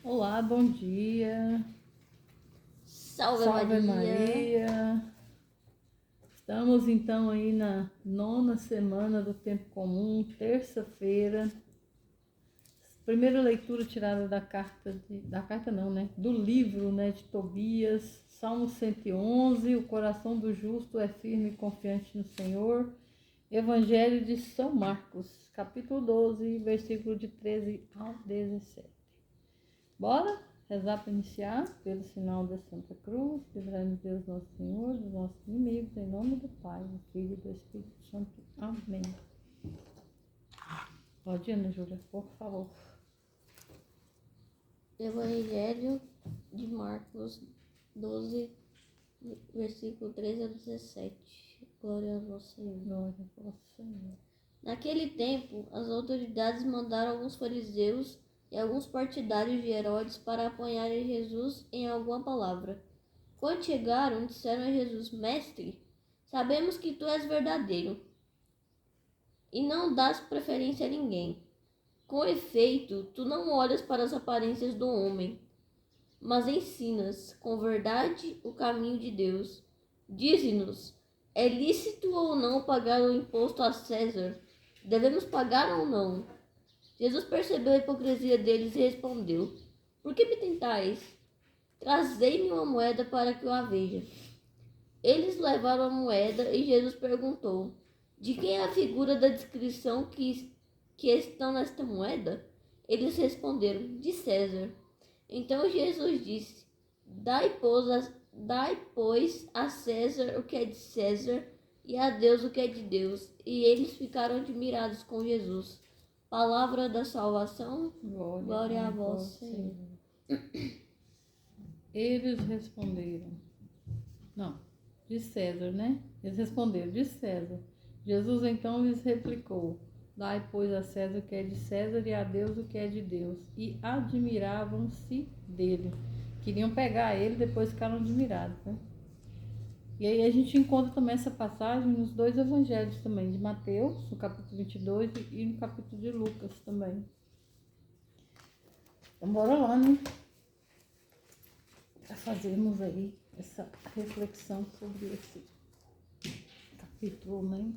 Olá, bom dia. Salve, Salve Maria. Maria. Estamos então aí na 9ª semana do Tempo Comum, terça-feira. Primeira leitura tirada do livro, de Tobias, Salmo 111, o coração do justo é firme e confiante no Senhor. Evangelho de São Marcos, capítulo 12, versículo de 13 ao 17. Bora rezar para iniciar, pelo sinal da Santa Cruz, livrai-nos Deus nosso Senhor dos nossos inimigos, em nome do Pai, do Filho e do Espírito Santo. Amém. Pode ir, Ana Júlia, por favor. Evangelho de Marcos 12, versículo 13 a 17. Glória a vós, Senhor. Glória a vós, Senhor. Naquele tempo, as autoridades mandaram alguns fariseus e alguns partidários de Herodes para apanharem Jesus em alguma palavra. Quando chegaram, disseram a Jesus: Mestre, sabemos que tu és verdadeiro e não dás preferência a ninguém. Com efeito, tu não olhas para as aparências do homem, mas ensinas com verdade o caminho de Deus. Dize-nos, é lícito ou não pagar o imposto a César? Devemos pagar ou não? Jesus percebeu a hipocrisia deles e respondeu: Por que me tentais? Trazei-me uma moeda para que eu a veja. Eles levaram a moeda e Jesus perguntou: De quem é a figura da descrição que estão nesta moeda? Eles responderam: De César. Então Jesus disse: Dai, pois, a César o que é de César e a Deus o que é de Deus. E eles ficaram admirados com Jesus. Palavra da salvação, glória a vós, Senhor. Eles responderam, de César, né? Eles responderam, de César. Jesus então lhes replicou: Dai, pois, a César o que é de César e a Deus o que é de Deus. E admiravam-se dele. Queriam pegar ele, depois ficaram admirados, né? E aí a gente encontra também essa passagem nos dois evangelhos também, de Mateus, no capítulo 22, e no capítulo de Lucas também. Então bora lá, né? Para fazermos aí essa reflexão sobre esse capítulo, né?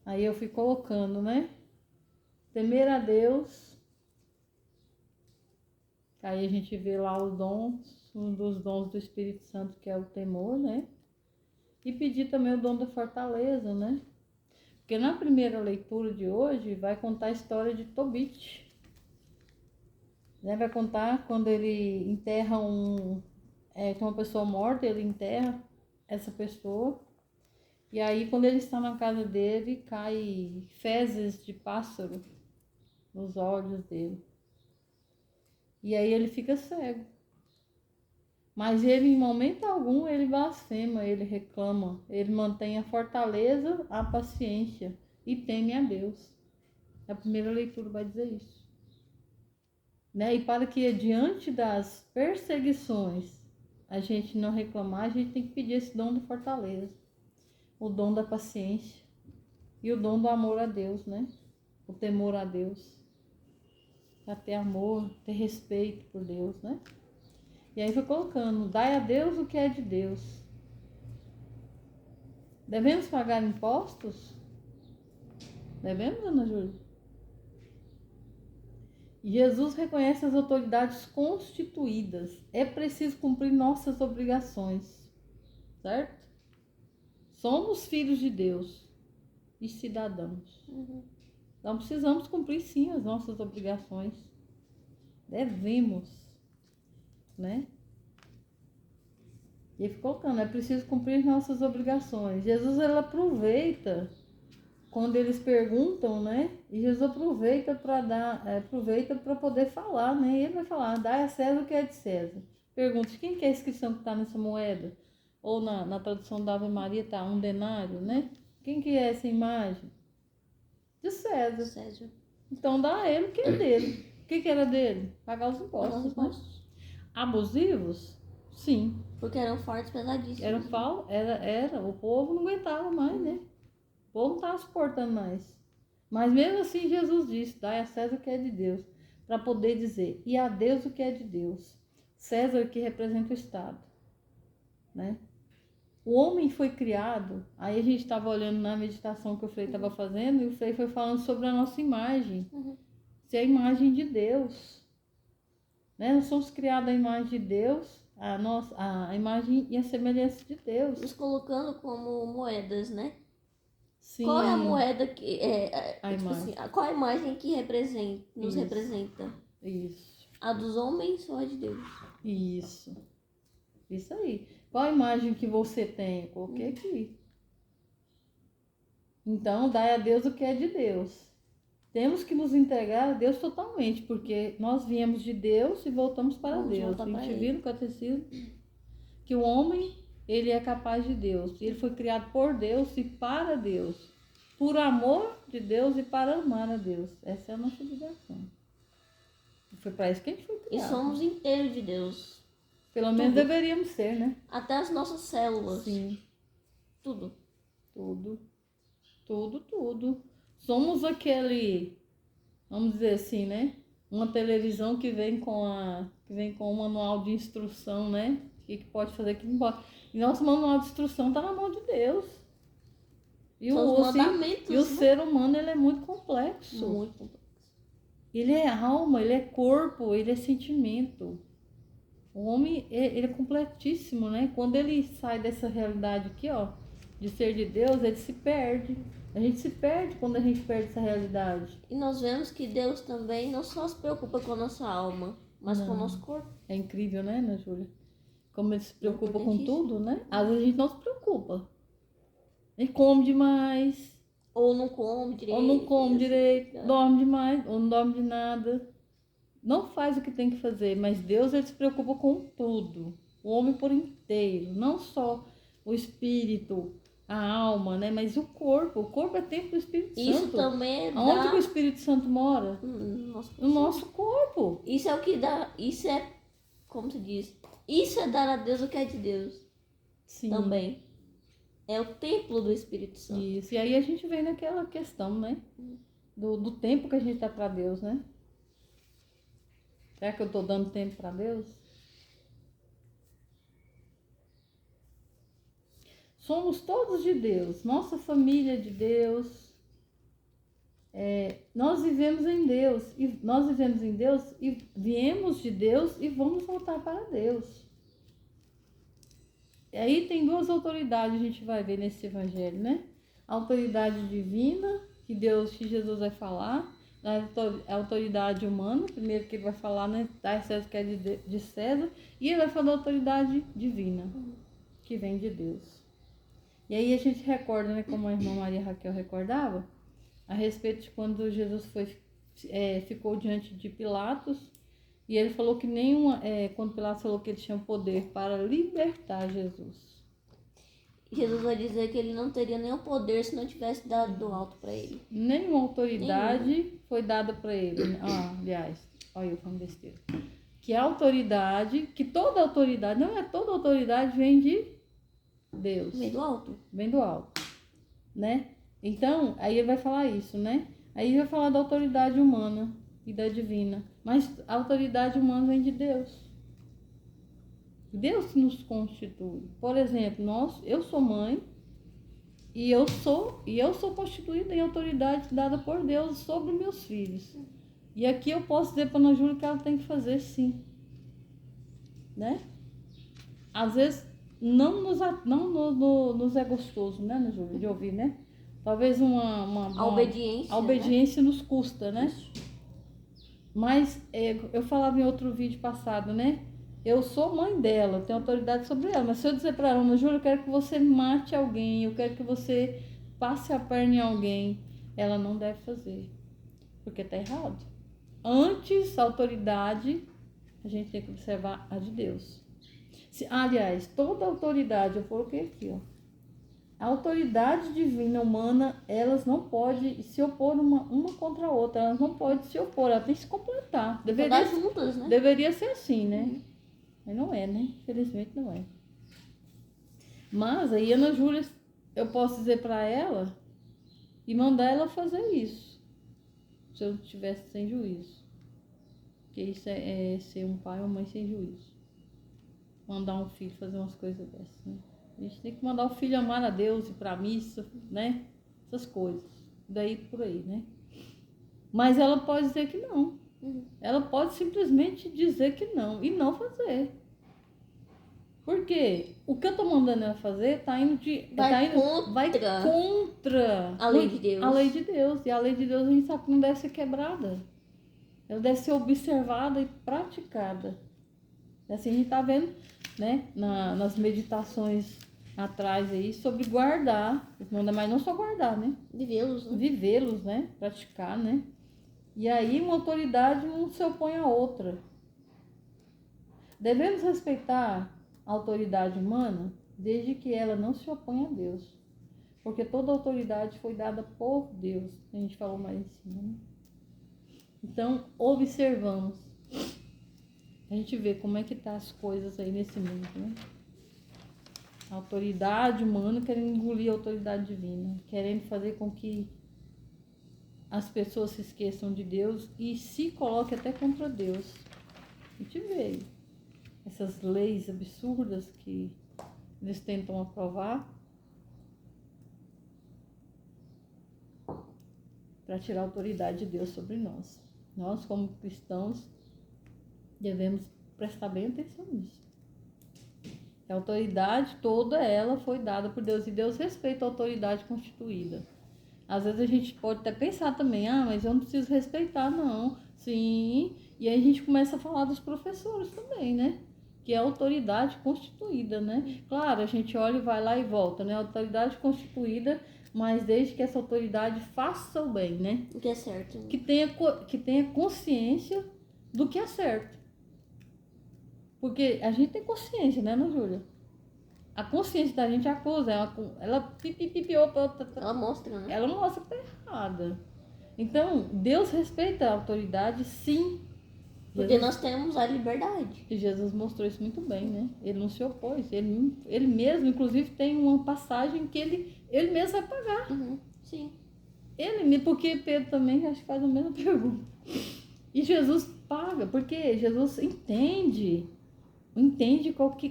Aí eu fui colocando, né? Temer a Deus. Aí a gente vê lá os dons, um dos dons do Espírito Santo, que é o temor, né? E pedir também o dom da fortaleza, né? Porque na primeira leitura de hoje vai contar a história de Tobit. Né? Vai contar quando ele enterra tem uma pessoa morta, ele enterra essa pessoa. E aí quando ele está na casa dele, cai fezes de pássaro nos olhos dele. E aí ele fica cego. Mas ele, em momento algum, ele blasfema, ele reclama, ele mantém a fortaleza, a paciência e teme a Deus. A primeira leitura vai dizer isso. Né? E para que diante das perseguições a gente não reclamar, a gente tem que pedir esse dom da fortaleza, o dom da paciência e o dom do amor a Deus, né? O temor a Deus. Pra ter amor, ter respeito por Deus, né? E aí foi colocando, dai a Deus o que é de Deus. Devemos pagar impostos? Devemos, Ana Júlia? Jesus reconhece as autoridades constituídas. É preciso cumprir nossas obrigações, certo? Somos filhos de Deus e cidadãos. Então precisamos cumprir sim as nossas obrigações. Devemos, né? E ele ficou colocando, é preciso cumprir nossas obrigações. Jesus, ele aproveita quando eles perguntam, né? E Jesus aproveita para poder falar, né? E ele vai falar, dá a César o que é de César. Pergunta, quem que é a inscrição que está nessa moeda? Ou na tradução da Ave Maria está um denário, né? Quem que é essa imagem? De César. Então dá a ele o que é dele. O que era dele? Pagar os impostos, né? Abusivos? Sim. Porque eram fortes, pesadíssimos. O povo não aguentava mais, né? O povo não estava suportando mais. Mas mesmo assim Jesus disse, dai a César o que é de Deus. para poder dizer, e a Deus o que é de Deus, César que representa o Estado, né? O homem foi criado, aí a gente estava olhando na meditação que o Frei estava fazendo, e o Frei foi falando sobre a nossa imagem, ser a imagem de Deus, né? Nós somos criados à imagem de Deus, a imagem e a semelhança de Deus. Nos colocando como moedas, né? Sim. Qual é a moeda que A tipo imagem. assim, qual a imagem que nos Isso. representa? Isso. A dos homens ou a de Deus? Isso. Isso aí. Qual a imagem que você tem? Eu coloquei aqui. Então, dai a Deus o que é de Deus. Temos que nos entregar a Deus totalmente, porque nós viemos de Deus e voltamos para Vamos Deus. voltar A gente para viu no catecismo que o homem, ele é capaz de Deus. Ele foi criado por Deus e para Deus. Por amor de Deus e para amar a Deus. Essa é a nossa ligação. Foi para isso que a gente foi E criado. somos inteiros de Deus. Pelo menos deveríamos ser, né? Até as nossas células. Sim. Tudo. Tudo. Somos aquele, vamos dizer assim, né? Uma televisão que vem com o manual de instrução, né? O que pode fazer, o que não pode. E nosso manual de instrução está na mão de Deus. E São os mandamentos, e o ser humano, ele é muito complexo. Muito complexo. Ele é alma, ele é corpo, ele é sentimento. O homem, ele é completíssimo, né? Quando ele sai dessa realidade aqui, ó, de ser de Deus, ele se perde. A gente se perde quando a gente perde essa realidade. E nós vemos que Deus também não só se preocupa com a nossa alma, mas com o nosso corpo. É incrível, né, Ana Júlia? Como ele se preocupa com Importantíssimo. tudo, né? Às vezes a gente não se preocupa. Ele come demais, Ou não come direito. ou não come direito, né? dorme demais, ou não dorme de nada. Não faz o que tem que fazer, mas Deus, ele se preocupa com tudo. O homem por inteiro, não só o espírito, a alma, né? Mas o corpo. O corpo é templo do Espírito Isso Santo. também é Aonde que o Espírito Santo mora? No nosso corpo. Isso é o que dá. Isso é. Como se diz? Isso é dar a Deus o que é de Deus. Sim. Também. É o templo do Espírito Santo. Isso. E aí a gente vem naquela questão, né? Do tempo que a gente dá para Deus, né? Será que eu estou dando tempo para Deus? Somos todos de Deus, nossa família é de Deus. Nós vivemos em Deus e viemos de Deus e vamos voltar para Deus. E aí tem duas autoridades, a gente vai ver nesse evangelho, né? A autoridade divina, que Jesus vai falar, a autoridade humana, primeiro que ele vai falar, né? Da César que é de César, e ele vai falar da autoridade divina, que vem de Deus. E aí a gente recorda, né, como a irmã Maria Raquel recordava, a respeito de quando Jesus ficou diante de Pilatos, e ele falou que quando Pilatos falou que ele tinha poder para libertar Jesus. Jesus vai dizer que ele não teria nenhum poder se não tivesse dado do alto para ele. Nenhuma autoridade foi dada para ele. Aliás, olha eu falando besteira. Que a autoridade, que toda autoridade, não é toda autoridade, vem de Deus. Vem do alto. Vem do alto, né? Então, aí ele vai falar isso, né? Aí ele vai falar da autoridade humana e da divina. Mas a autoridade humana vem de Deus. Deus que nos constitui. Por exemplo, eu sou mãe e eu sou constituída em autoridade dada por Deus sobre meus filhos. E aqui eu posso dizer para a Ana Júlia que ela tem que fazer sim. Né? Às vezes não nos é gostoso, né, Ana Júlia, de ouvir, né? Talvez a obediência. A obediência, né? Nos custa, né? Mas eu falava em outro vídeo passado, né? Eu sou mãe dela, eu tenho autoridade sobre ela. Mas se eu dizer para ela, Ana Júlia, eu quero que você mate alguém, eu quero que você passe a perna em alguém, ela não deve fazer. Porque tá errado. Antes, a autoridade, a gente tem que observar a de Deus. Aliás, toda autoridade, eu coloquei aqui, ó. A autoridade divina humana, elas não podem se opor uma contra a outra, elas não podem se opor, elas têm que se completar. Deveria juntas, né? Deveria ser assim, né? Mas não é, né? Infelizmente não é. Mas aí, Ana Júlia, eu posso dizer para ela e mandar ela fazer isso, se eu estivesse sem juízo. Porque isso é ser um pai ou uma mãe sem juízo. Mandar um filho fazer umas coisas dessas, né? A gente tem que mandar o filho amar a Deus, ir pra missa, né? Essas coisas. Daí por aí, né? Mas ela pode dizer que não. Ela pode simplesmente dizer que não e não fazer. Porque o que eu tô mandando ela fazer vai contra a lei de Deus. A lei de Deus. E a lei de Deus a gente sabe que não deve ser quebrada. Ela deve ser observada e praticada. E assim a gente tá vendo, né, nas meditações atrás aí, sobre guardar, mas não só guardar, né? Vivê-los, né? Praticar, né? E aí uma autoridade não se opõe a outra. Devemos respeitar a autoridade humana desde que ela não se oponha a Deus. Porque toda autoridade foi dada por Deus. A gente falou mais em cima, né? Então, observamos. A gente vê como é que tá as coisas aí nesse mundo, né? A autoridade humana querendo engolir a autoridade divina. Querendo fazer com que as pessoas se esqueçam de Deus e se coloquem até contra Deus. A gente vê essas leis absurdas que eles tentam aprovar para tirar a autoridade de Deus sobre nós. Nós, como cristãos, devemos prestar bem atenção nisso. A autoridade toda ela foi dada por Deus e Deus respeita a autoridade constituída. Às vezes a gente pode até pensar também, mas eu não preciso respeitar, não. Sim, e aí a gente começa a falar dos professores também, né? Que é a autoridade constituída, né? Claro, a gente olha e vai lá e volta, né? Autoridade constituída, mas desde que essa autoridade faça o bem, né? O que é certo. Né? Que tenha consciência do que é certo. Porque a gente tem consciência, né, Ana Júlia? A consciência da gente acusa, ela mostra, né? Ela mostra que tá errada. Então, Deus respeita a autoridade, sim. Porque nós temos a liberdade. E Jesus mostrou isso muito bem, né? Ele não se opôs. Ele mesmo, inclusive, tem uma passagem que ele mesmo vai pagar. Sim. Porque Pedro também acho que faz a mesma pergunta. E Jesus paga, porque Jesus entende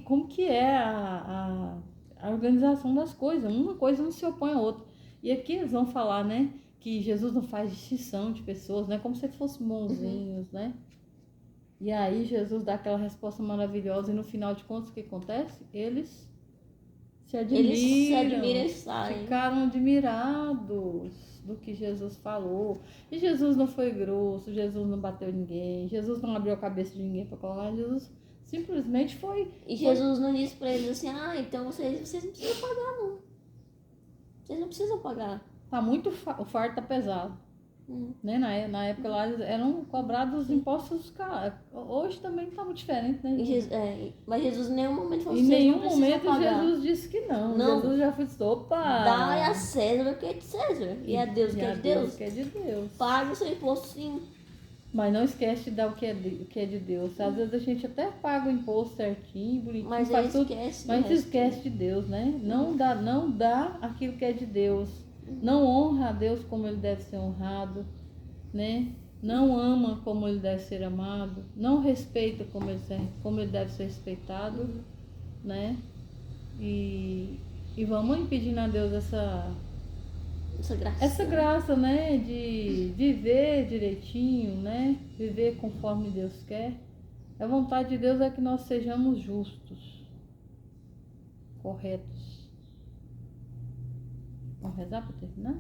como que é a organização das coisas. Uma coisa não se opõe à outra. E aqui eles vão falar, né, que Jesus não faz distinção de pessoas, né, como se eles fossem bonzinhos, né? E aí Jesus dá aquela resposta maravilhosa e no final de contas o que acontece? Eles se admiram e saem. Ficaram admirados do que Jesus falou. E Jesus não foi grosso, Jesus não bateu ninguém, Jesus não abriu a cabeça de ninguém para falar, Jesus simplesmente foi. E Jesus não disse para eles assim, então vocês não precisam pagar, não. Vocês não precisam pagar. Tá muito, o fardo tá pesado. Né? Na época lá eram cobrados impostos caros. Hoje também tá muito diferente, né? Mas Jesus em nenhum momento falou assim, em nenhum momento pagar. Jesus disse que não. Jesus já foi, opa! Dá a César o que é de César. E a Deus o que é de Deus. Que é de Deus. Paga o seu imposto, sim. Mas não esquece de dar o que é de Deus. Às vezes a gente até paga o imposto certinho, bonitinho, mas faz tudo, esquece mas esquece de Deus, né? Não dá aquilo que é de Deus. Não honra a Deus como ele deve ser honrado, né? Não ama como ele deve ser amado, não respeita como ele deve ser respeitado, né? E vamos impedindo a Deus essa graça, né? De viver direitinho, né? Viver conforme Deus quer. A vontade de Deus é que nós sejamos justos, corretos. Vamos rezar para terminar?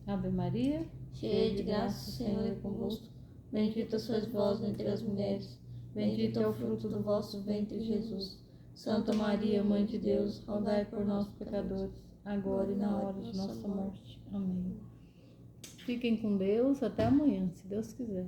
Ave Maria, cheia de graça, o Senhor é convosco. Bendita sois vós entre as mulheres. Bendito é o fruto do vosso ventre, Jesus. Santa Maria, Mãe de Deus, rogai por nós, pecadores, agora e na hora de nossa morte. Amém. Fiquem com Deus. Até amanhã, se Deus quiser.